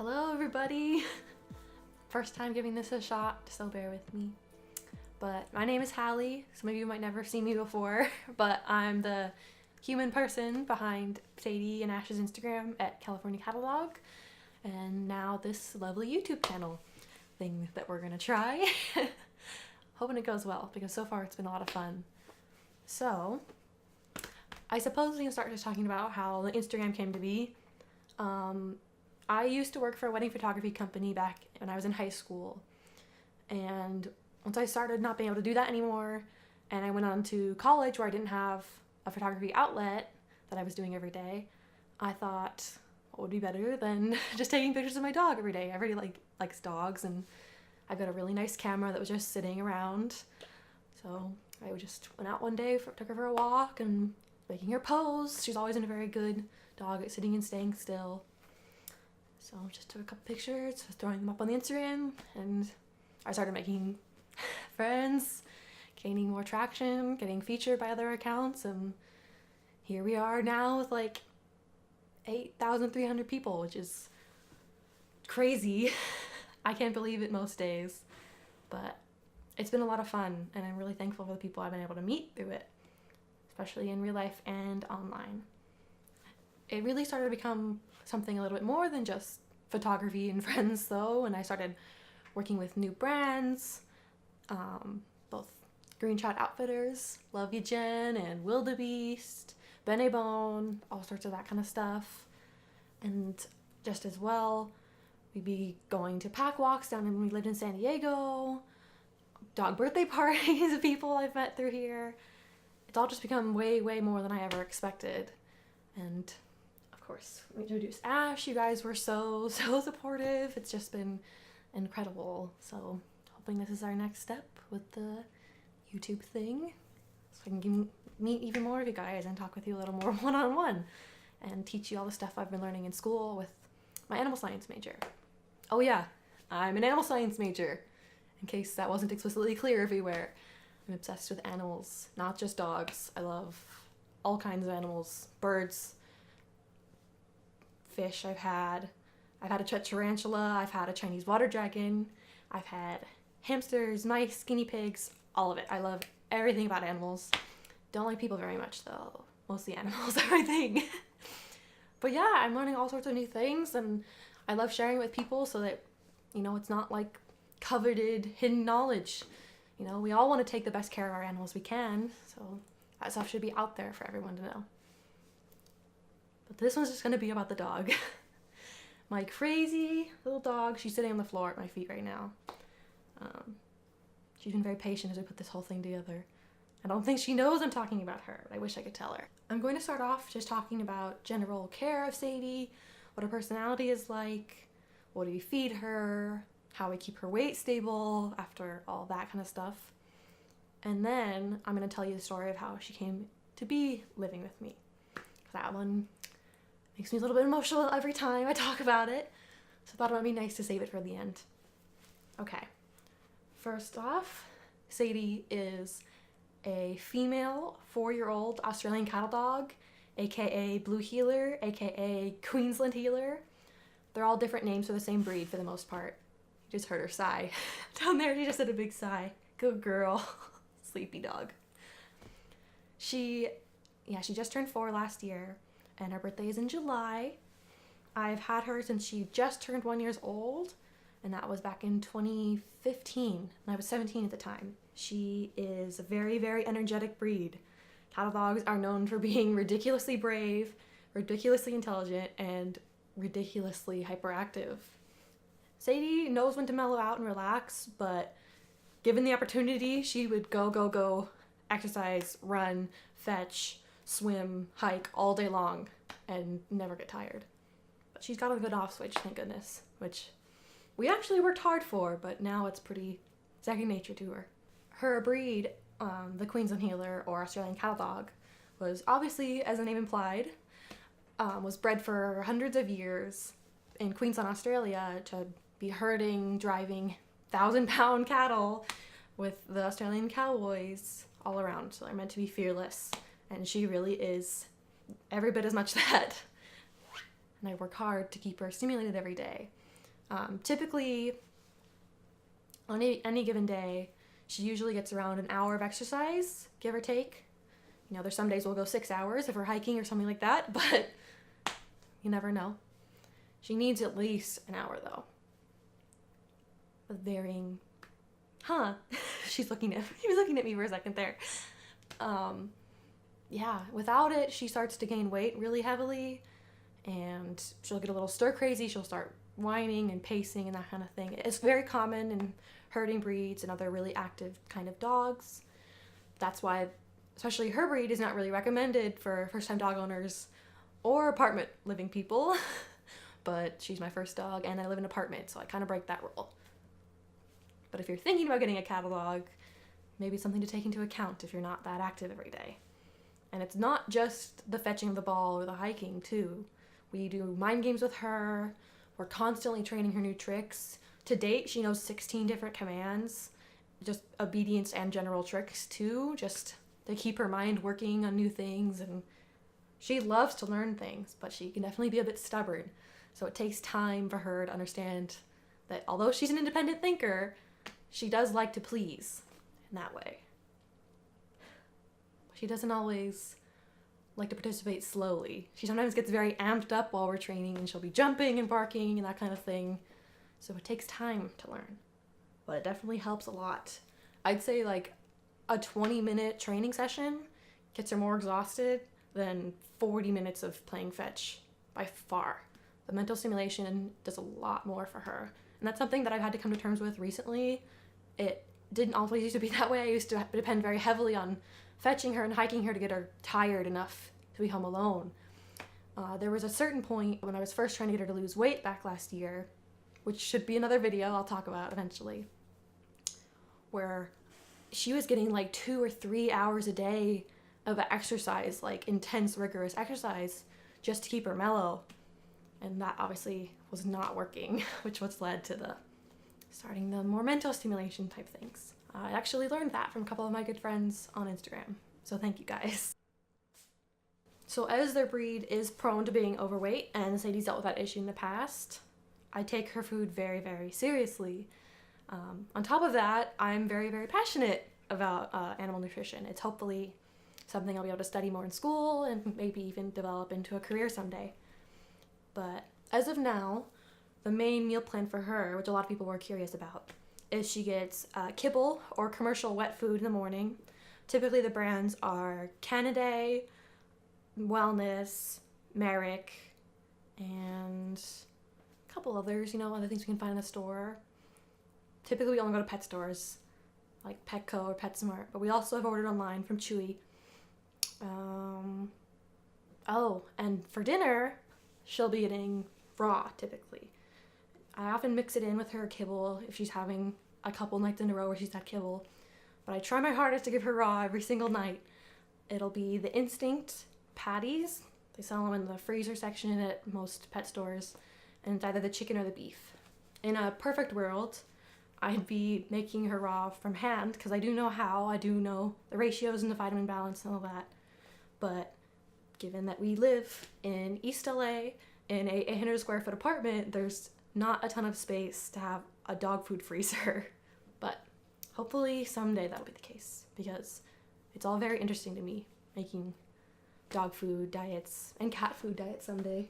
Hello everybody! First time giving this a shot, so bear with me. But my name is Hallie. Some of you might never have seen me before, but I'm the human person behind Sadie and Ash's Instagram at California Catalog, and now this lovely YouTube channel thing that we're gonna try. Hoping it goes well, because so far it's been a lot of fun. So, I suppose we can start just talking about how the Instagram came to be. I used to work for a wedding photography company back when I was in high school, and once I started not being able to do that anymore and I went on to college where I didn't have a photography outlet that I was doing every day, I thought what would be better than just taking pictures of my dog every day. Everybody likes dogs, and I've got a really nice camera that was just sitting around, so I just went out one day, took her for a walk and making her pose. She's always been a very good dog at sitting and staying still. So just took a couple pictures, throwing them up on the Instagram, and I started making friends, gaining more traction, getting featured by other accounts, and here we are now with like 8,300 people, which is crazy. I can't believe it most days, but it's been a lot of fun, and I'm really thankful for the people I've been able to meet through it, especially in real life and online. It really started to become something a little bit more than just photography and friends though, and I started working with new brands, both Greenshot Outfitters, Love You Jen, and Wildebeest, Benebone, all sorts of that kind of stuff. And just as well, we'd be going to pack walks down when we lived in San Diego, dog birthday parties of people I've met through here. It's all just become way, way more than I ever expected. And of course, we introduced Ash. You guys were so supportive. It's just been incredible. So hoping this is our next step with the YouTube thing, so I can meet even more of you guys and talk with you a little more one-on-one and teach you all the stuff I've been learning in school with my animal science major. Oh yeah, I'm an animal science major, in case that wasn't explicitly clear everywhere. I'm obsessed with animals, not just dogs. I love all kinds of animals, birds, fish. I've had a tarantula, I've had a Chinese water dragon, I've had hamsters, mice, guinea pigs, all of it. I love everything about animals. Don't like people very much though. Mostly animals, everything. But yeah, I'm learning all sorts of new things, and I love sharing it with people so that, it's not like coveted hidden knowledge. We all want to take the best care of our animals we can, so that stuff should be out there for everyone to know. But this one's just gonna be about the dog. My crazy little dog. She's sitting on the floor at my feet right now. She's been very patient as I put this whole thing together. I don't think she knows I'm talking about her, but I wish I could tell her. I'm going to start off just talking about general care of Sadie, what her personality is like, what do we feed her, how we keep her weight stable after all that kind of stuff. And then I'm going to tell you the story of how she came to be living with me. That one makes me a little bit emotional every time I talk about it, so I thought it might be nice to save it for the end. Okay, first off, Sadie is a female 4-year-old Australian cattle dog, aka Blue Heeler, aka Queensland Heeler. They're all different names for the same breed for the most part. You just heard her sigh. Down there, she just did a big sigh. Good girl. Sleepy dog. She just turned 4 last year, and her birthday is in July. I've had her since she just turned 1 year old, and that was back in 2015, and I was 17 at the time. She is a very, very energetic breed. Cattle dogs are known for being ridiculously brave, ridiculously intelligent, and ridiculously hyperactive. Sadie knows when to mellow out and relax, but given the opportunity, she would go, exercise, run, fetch, swim, hike all day long and never get tired. But she's got a good off switch, thank goodness, which we actually worked hard for, but now it's pretty second nature to her. Her breed, the Queensland Heeler or Australian cattle dog, was obviously, as the name implied, was bred for hundreds of years in Queensland, Australia, to be herding, driving 1,000-pound cattle with the Australian cowboys all around. So they're meant to be fearless, and she really is every bit as much that. And I work hard to keep her stimulated every day. Typically, on any given day, she usually gets around an hour of exercise, give or take. You know, there's some days we'll go 6 hours if we're hiking or something like that, but you never know. She needs at least an hour though. With varying, he was looking at me for a second there. Yeah, without it, she starts to gain weight really heavily, and she'll get a little stir crazy. She'll start whining and pacing and that kind of thing. It's very common in herding breeds and other really active kind of dogs. That's why, especially her breed, is not really recommended for first-time dog owners or apartment living people. But she's my first dog, and I live in an apartment, so I kind of break that rule. But if you're thinking about getting a cattle dog, maybe something to take into account if you're not that active every day. And it's not just the fetching of the ball or the hiking, too. We do mind games with her. We're constantly training her new tricks. To date, she knows 16 different commands, just obedience and general tricks, too, just to keep her mind working on new things. And she loves to learn things, but she can definitely be a bit stubborn. So it takes time for her to understand that although she's an independent thinker, she does like to please in that way. She doesn't always like to participate slowly. She sometimes gets very amped up while we're training, and she'll be jumping and barking and that kind of thing. So it takes time to learn, but it definitely helps a lot. I'd say like a 20-minute training session gets her more exhausted than 40 minutes of playing fetch by far. The mental stimulation does a lot more for her. And that's something that I've had to come to terms with recently. It didn't always used to be that way. I used to depend very heavily on fetching her and hiking her to get her tired enough to be home alone. There was a certain point when I was first trying to get her to lose weight back last year, which should be another video I'll talk about eventually, where she was getting like 2 or 3 hours a day of exercise, like intense, rigorous exercise, just to keep her mellow. And that obviously was not working, which was led to starting the more mental stimulation type things. I actually learned that from a couple of my good friends on Instagram, so thank you guys. So as their breed is prone to being overweight, and Sadie's dealt with that issue in the past, I take her food very, very seriously. On top of that, I'm very, very passionate about animal nutrition. It's hopefully something I'll be able to study more in school and maybe even develop into a career someday. But as of now, the main meal plan for her, which a lot of people were curious about, is she gets kibble or commercial wet food in the morning. Typically the brands are Canaday, Wellness, Merrick, and a couple others, other things we can find in the store. Typically we only go to pet stores like Petco or PetSmart, but we also have ordered online from Chewy. And for dinner, she'll be eating raw typically. I often mix it in with her kibble if she's having a couple nights in a row where she's had kibble, but I try my hardest to give her raw every single night. It'll be the Instinct patties. They sell them in the freezer section at most pet stores, and it's either the chicken or the beef. In a perfect world, I'd be making her raw from hand because I do know how. I do know the ratios and the vitamin balance and all that. But given that we live in East LA in a 800 square foot apartment, there's not a ton of space to have a dog food freezer. But hopefully someday that'll be the case, because it's all very interesting to me, making dog food diets and cat food diets someday.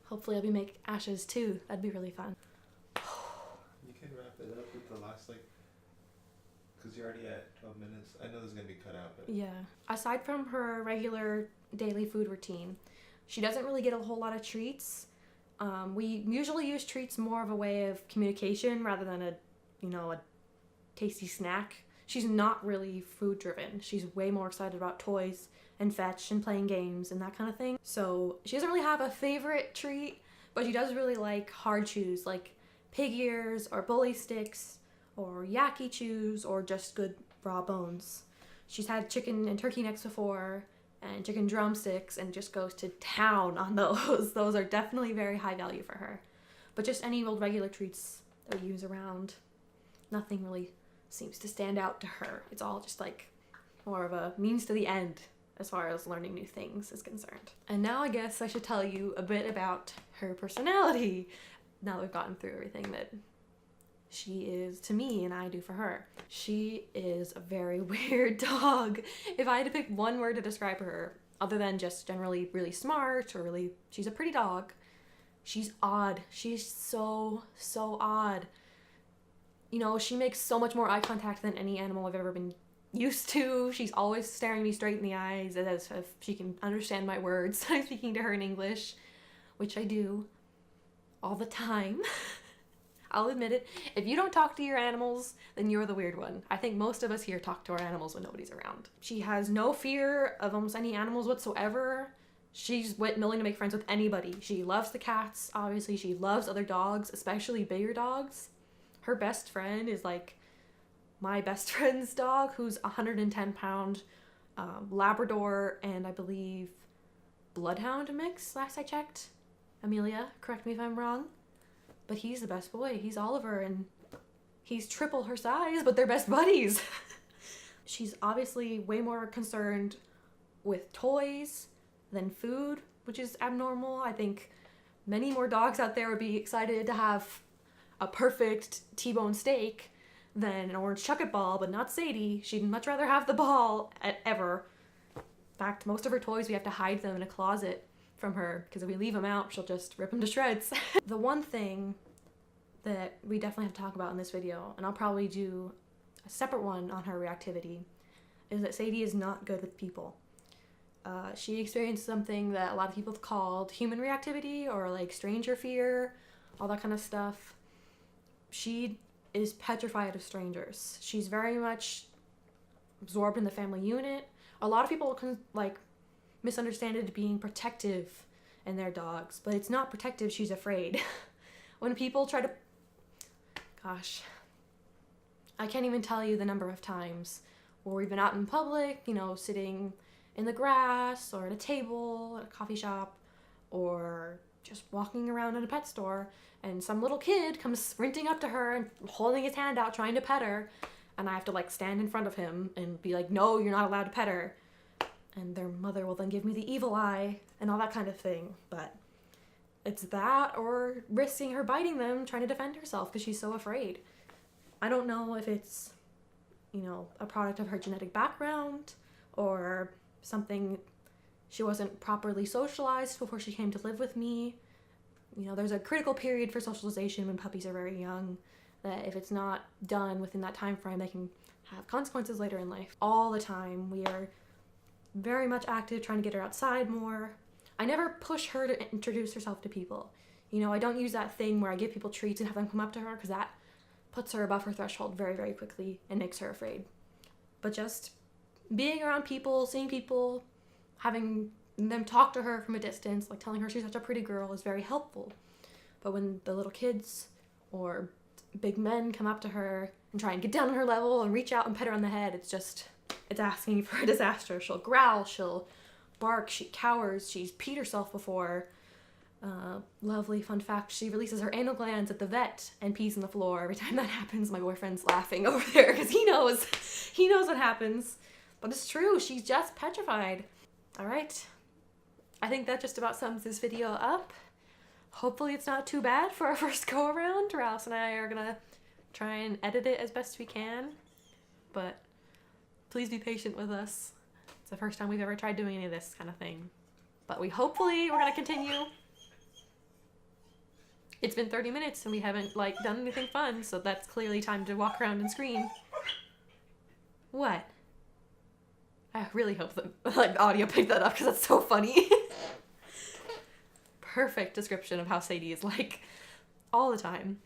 Hopefully I'll be make Ashes too. That'd be really fun. You can wrap it up with the last, because you're already at 12 minutes. I know this is going to be cut out, but... Yeah. Aside from her regular daily food routine, she doesn't really get a whole lot of treats. We usually use treats more of a way of communication rather than a tasty snack. She's not really food driven. She's way more excited about toys and fetch and playing games and that kind of thing. So she doesn't really have a favorite treat, but she does really like hard chews like pig ears or bully sticks or yaki chews or just good raw bones. She's had chicken and turkey necks before and chicken drumsticks and just goes to town on those. Those are definitely very high value for her. But just any old regular treats that we use around, nothing really seems to stand out to her. It's all just more of a means to the end as far as learning new things is concerned. And now I guess I should tell you a bit about her personality. now that we've gotten through everything that she is to me and I do for her. She is a very weird dog. If I had to pick one word to describe her, other than just generally really smart or really, she's a pretty dog, she's odd. She's so odd. You know, she makes so much more eye contact than any animal I've ever been used to. She's always staring me straight in the eyes as if she can understand my words. I'm speaking to her in English, which I do all the time. I'll admit it. If you don't talk to your animals, then you're the weird one. I think most of us here talk to our animals when nobody's around. She has no fear of almost any animals whatsoever. She's willing to make friends with anybody. She loves the cats, obviously. She loves other dogs, especially bigger dogs. Her best friend is like my best friend's dog, who's 110-pound Labrador and I believe Bloodhound mix, last I checked. Amelia, correct me if I'm wrong. But he's the best boy. He's Oliver, and he's triple her size, but they're best buddies. She's obviously way more concerned with toys than food, which is abnormal. I think many more dogs out there would be excited to have a perfect T-bone steak than an orange chucket ball, but not Sadie. She'd much rather have the ball ever. In fact, most of her toys, we have to hide them in a closet from her, because if we leave them out, she'll just rip them to shreds. The one thing that we definitely have to talk about in this video, and I'll probably do a separate one on her reactivity, is that Sadie is not good with people. She experienced something that a lot of people have called human reactivity, or like stranger fear, all that kind of stuff. She is petrified of strangers. She's very much absorbed in the family unit. A lot of people can misunderstand it being protective in their dogs, but it's not protective. She's afraid. When people try to, gosh, I can't even tell you the number of times where we've been out in public, you know, sitting in the grass or at a table at a coffee shop or just walking around in a pet store, and some little kid comes sprinting up to her and holding his hand out trying to pet her, and I have to stand in front of him and be like, no, you're not allowed to pet her. And their mother will then give me the evil eye and all that kind of thing. But it's that or risking her biting them, trying to defend herself because she's so afraid. I don't know if it's, you know, a product of her genetic background or something, she wasn't properly socialized before she came to live with me. You know, there's a critical period for socialization when puppies are very young, that if it's not done within that time frame, they can have consequences later in life. All the time, we are very much active, trying to get her outside more. I never push her to introduce herself to people. You know, I don't use that thing where I give people treats and have them come up to her, because that puts her above her threshold very, very quickly and makes her afraid. But just being around people, seeing people, having them talk to her from a distance, like telling her she's such a pretty girl, is very helpful. But when the little kids or big men come up to her and try and get down on her level and reach out and pet her on the head, it's asking for a disaster. She'll growl, she'll bark, she cowers, she's peed herself before. Lovely fun fact, she releases her anal glands at the vet and pees on the floor. Every time that happens, my boyfriend's laughing over there because he knows what happens. But it's true, she's just petrified. All right, I think that just about sums this video up. Hopefully it's not too bad for our first go around. Rouse and I are gonna try and edit it as best we can, but please be patient with us. It's the first time we've ever tried doing any of this kind of thing. But we're gonna continue. It's been 30 minutes and we haven't done anything fun, so that's clearly time to walk around and scream. What? I really hope the audio picked that up because that's so funny. Perfect description of how Sadie is all the time.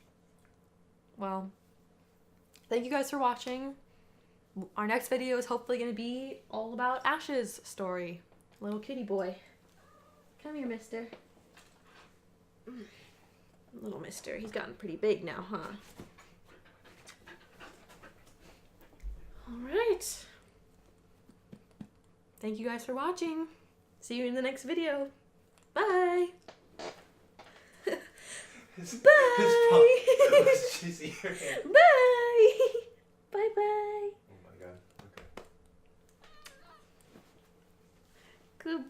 Well, thank you guys for watching. Our next video is hopefully going to be all about Ash's story. Little kitty boy. Come here, mister. Little mister. He's gotten pretty big now, huh? Alright. Thank you guys for watching. See you in the next video. Bye! Bye! Bye! Bye-bye! Oh my god, okay. Good boy.